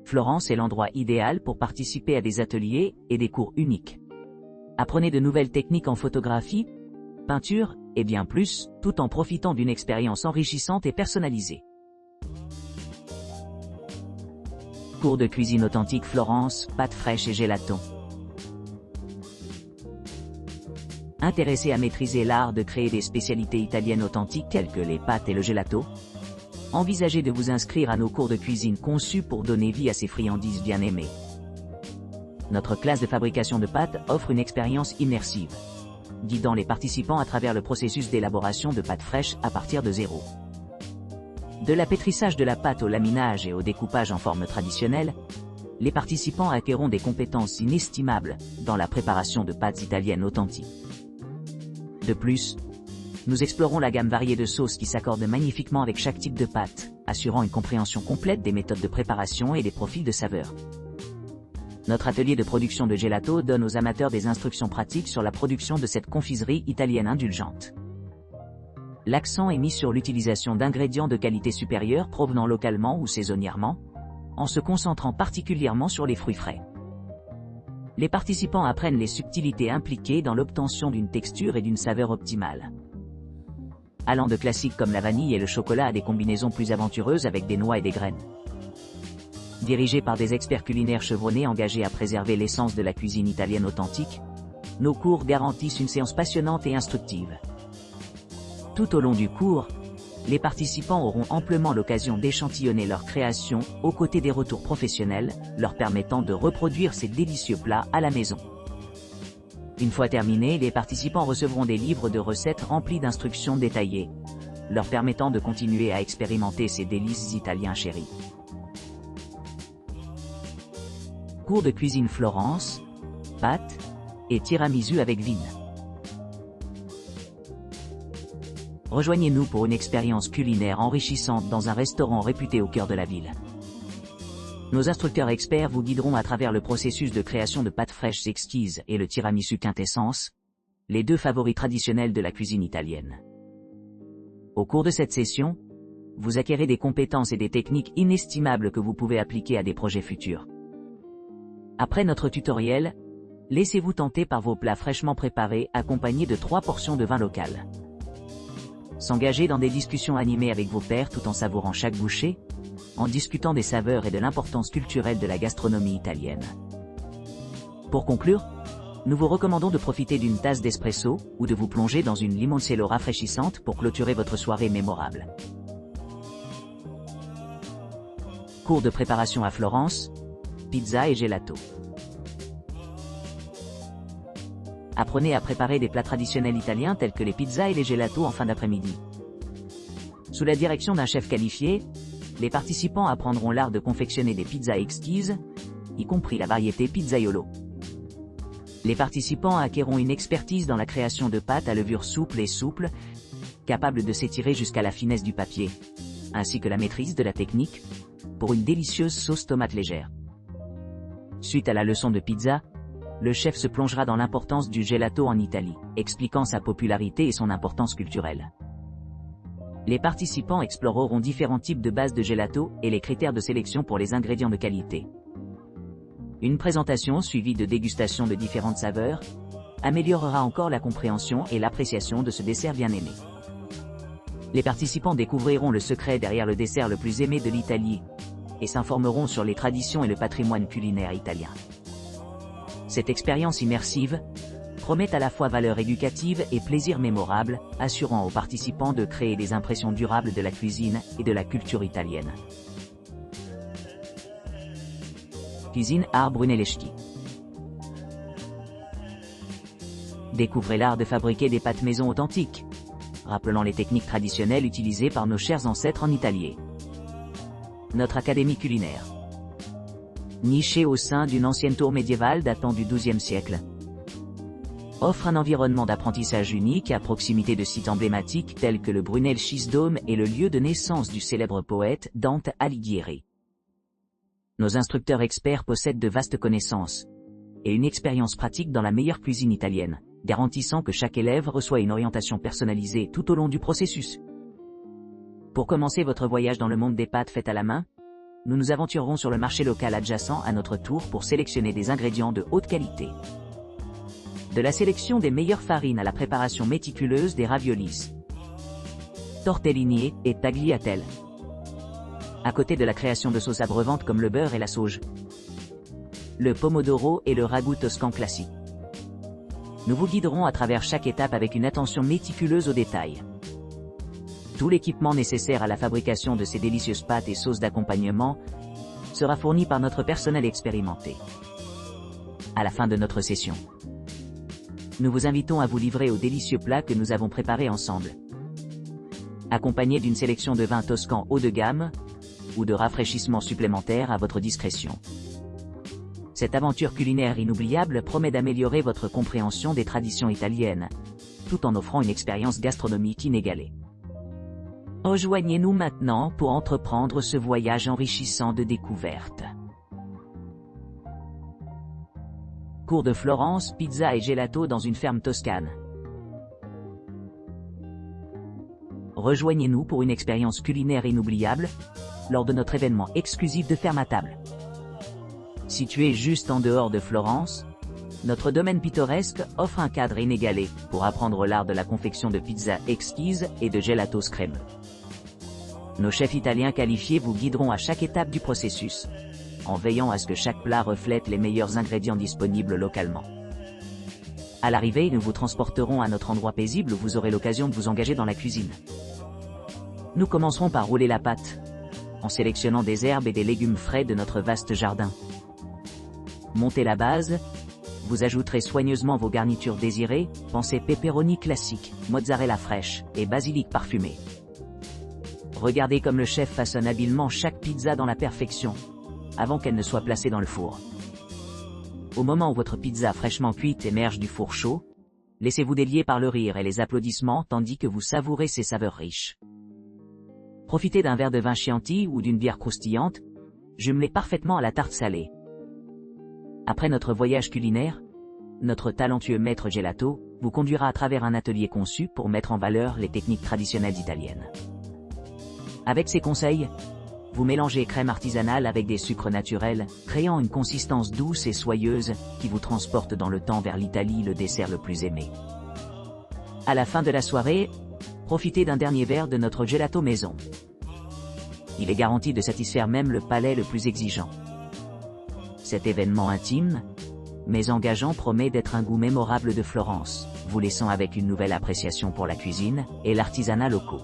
Florence est l'endroit idéal pour participer à des ateliers et des cours uniques. Apprenez de nouvelles techniques en photographie, peinture et bien plus, tout en profitant d'une expérience enrichissante et personnalisée. Cours de cuisine authentique Florence, pâtes fraîches et gelato. Intéressé à maîtriser l'art de créer des spécialités italiennes authentiques telles que les pâtes et le gelato? Envisagez de vous inscrire à nos cours de cuisine conçus pour donner vie à ces friandises bien aimées. Notre classe de fabrication de pâtes offre une expérience immersive, guidant les participants à travers le processus d'élaboration de pâtes fraîches à partir de zéro. De l'apétrissage de la pâte au laminage et au découpage en forme traditionnelle, les participants acquerront des compétences inestimables dans la préparation de pâtes italiennes authentiques. De plus, nous explorons la gamme variée de sauces qui s'accordent magnifiquement avec chaque type de pâte, assurant une compréhension complète des méthodes de préparation et des profils de saveurs. Notre atelier de production de gelato donne aux amateurs des instructions pratiques sur la production de cette confiserie italienne indulgente. L'accent est mis sur l'utilisation d'ingrédients de qualité supérieure provenant localement ou saisonnièrement, en se concentrant particulièrement sur les fruits frais. Les participants apprennent les subtilités impliquées dans l'obtention d'une texture et d'une saveur optimale. Allant de classiques comme la vanille et le chocolat à des combinaisons plus aventureuses avec des noix et des graines. Dirigés par des experts culinaires chevronnés engagés à préserver l'essence de la cuisine italienne authentique, nos cours garantissent une séance passionnante et instructive. Tout au long du cours, les participants auront amplement l'occasion d'échantillonner leur création aux côtés des retours professionnels, leur permettant de reproduire ces délicieux plats à la maison. Une fois terminés, les participants recevront des livres de recettes remplis d'instructions détaillées, leur permettant de continuer à expérimenter ces délices italiens chéris. Cours de cuisine Florence, pâtes et tiramisu avec vigne. Rejoignez-nous pour une expérience culinaire enrichissante dans un restaurant réputé au cœur de la ville. Nos instructeurs experts vous guideront à travers le processus de création de pâtes fraîches exquises et le tiramisu quintessence, les deux favoris traditionnels de la cuisine italienne. Au cours de cette session, vous acquérez des compétences et des techniques inestimables que vous pouvez appliquer à des projets futurs. Après notre tutoriel, laissez-vous tenter par vos plats fraîchement préparés accompagnés de 3 portions de vin local. S'engager dans des discussions animées avec vos pairs tout en savourant chaque bouchée, en discutant des saveurs et de l'importance culturelle de la gastronomie italienne. Pour conclure, nous vous recommandons de profiter d'une tasse d'espresso ou de vous plonger dans une limoncello rafraîchissante pour clôturer votre soirée mémorable. Cours de préparation à Florence, pizza et gelato. Apprenez à préparer des plats traditionnels italiens tels que les pizzas et les gelatos en fin d'après-midi. Sous la direction d'un chef qualifié, les participants apprendront l'art de confectionner des pizzas exquises, y compris la variété pizzaiolo. Les participants acquerront une expertise dans la création de pâtes à levure souple et souple, capables de s'étirer jusqu'à la finesse du papier, ainsi que la maîtrise de la technique, pour une délicieuse sauce tomate légère. Suite à la leçon de pizza, le chef se plongera dans l'importance du gelato en Italie, expliquant sa popularité et son importance culturelle. Les participants exploreront différents types de bases de gelato et les critères de sélection pour les ingrédients de qualité. Une présentation suivie de dégustation de différentes saveurs améliorera encore la compréhension et l'appréciation de ce dessert bien aimé. Les participants découvriront le secret derrière le dessert le plus aimé de l'Italie et s'informeront sur les traditions et le patrimoine culinaire italien. Cette expérience immersive promet à la fois valeur éducative et plaisir mémorable, assurant aux participants de créer des impressions durables de la cuisine et de la culture italienne. Cuisine art Brunelleschi. Découvrez l'art de fabriquer des pâtes maison authentiques, rappelant les techniques traditionnelles utilisées par nos chers ancêtres en Italie. Notre académie culinaire. Nichée au sein d'une ancienne tour médiévale datant du XIIe siècle, offre un environnement d'apprentissage unique à proximité de sites emblématiques tels que le Brunelleschi Dome et le lieu de naissance du célèbre poète Dante Alighieri. Nos instructeurs experts possèdent de vastes connaissances et une expérience pratique dans la meilleure cuisine italienne, garantissant que chaque élève reçoit une orientation personnalisée tout au long du processus. Pour commencer votre voyage dans le monde des pâtes faites à la main, nous nous aventurerons sur le marché local adjacent à notre tour pour sélectionner des ingrédients de haute qualité. De la sélection des meilleures farines à la préparation méticuleuse des raviolis, tortellini et tagliatelle. À côté de la création de sauces abreuvantes comme le beurre et la sauge, le pomodoro et le ragoût toscan classique. Nous vous guiderons à travers chaque étape avec une attention méticuleuse aux détails. Tout l'équipement nécessaire à la fabrication de ces délicieuses pâtes et sauces d'accompagnement sera fourni par notre personnel expérimenté. À la fin de notre session, nous vous invitons à vous livrer aux délicieux plats que nous avons préparés ensemble, accompagnés d'une sélection de vins toscans haut de gamme ou de rafraîchissements supplémentaires à votre discrétion. Cette aventure culinaire inoubliable promet d'améliorer votre compréhension des traditions italiennes, tout en offrant une expérience gastronomique inégalée. Rejoignez-nous maintenant pour entreprendre ce voyage enrichissant de découvertes. Cours de Florence, pizza et gelato dans une ferme toscane. Rejoignez-nous pour une expérience culinaire inoubliable, lors de notre événement exclusif de Ferme à table. Situé juste en dehors de Florence, notre domaine pittoresque offre un cadre inégalé pour apprendre l'art de la confection de pizzas exquises et de gelatos crémeux. Nos chefs italiens qualifiés vous guideront à chaque étape du processus, en veillant à ce que chaque plat reflète les meilleurs ingrédients disponibles localement. À l'arrivée, nous vous transporterons à notre endroit paisible où vous aurez l'occasion de vous engager dans la cuisine. Nous commencerons par rouler la pâte, en sélectionnant des herbes et des légumes frais de notre vaste jardin. Montez la base, vous ajouterez soigneusement vos garnitures désirées, pensez pepperoni classique, mozzarella fraîche et basilic parfumé. Regardez comme le chef façonne habilement chaque pizza dans la perfection, avant qu'elle ne soit placée dans le four. Au moment où votre pizza fraîchement cuite émerge du four chaud, laissez-vous délier par le rire et les applaudissements tandis que vous savourez ses saveurs riches. Profitez d'un verre de vin Chianti ou d'une bière croustillante, jumelée parfaitement à la tarte salée. Après notre voyage culinaire, notre talentueux maître gelato vous conduira à travers un atelier conçu pour mettre en valeur les techniques traditionnelles italiennes. Avec ses conseils, vous mélangez crème artisanale avec des sucres naturels, créant une consistance douce et soyeuse qui vous transporte dans le temps vers l'Italie, le dessert le plus aimé. À la fin de la soirée, profitez d'un dernier verre de notre gelato maison. Il est garanti de satisfaire même le palais le plus exigeant. Cet événement intime, mais engageant promet d'être un goût mémorable de Florence, vous laissant avec une nouvelle appréciation pour la cuisine et l'artisanat locaux.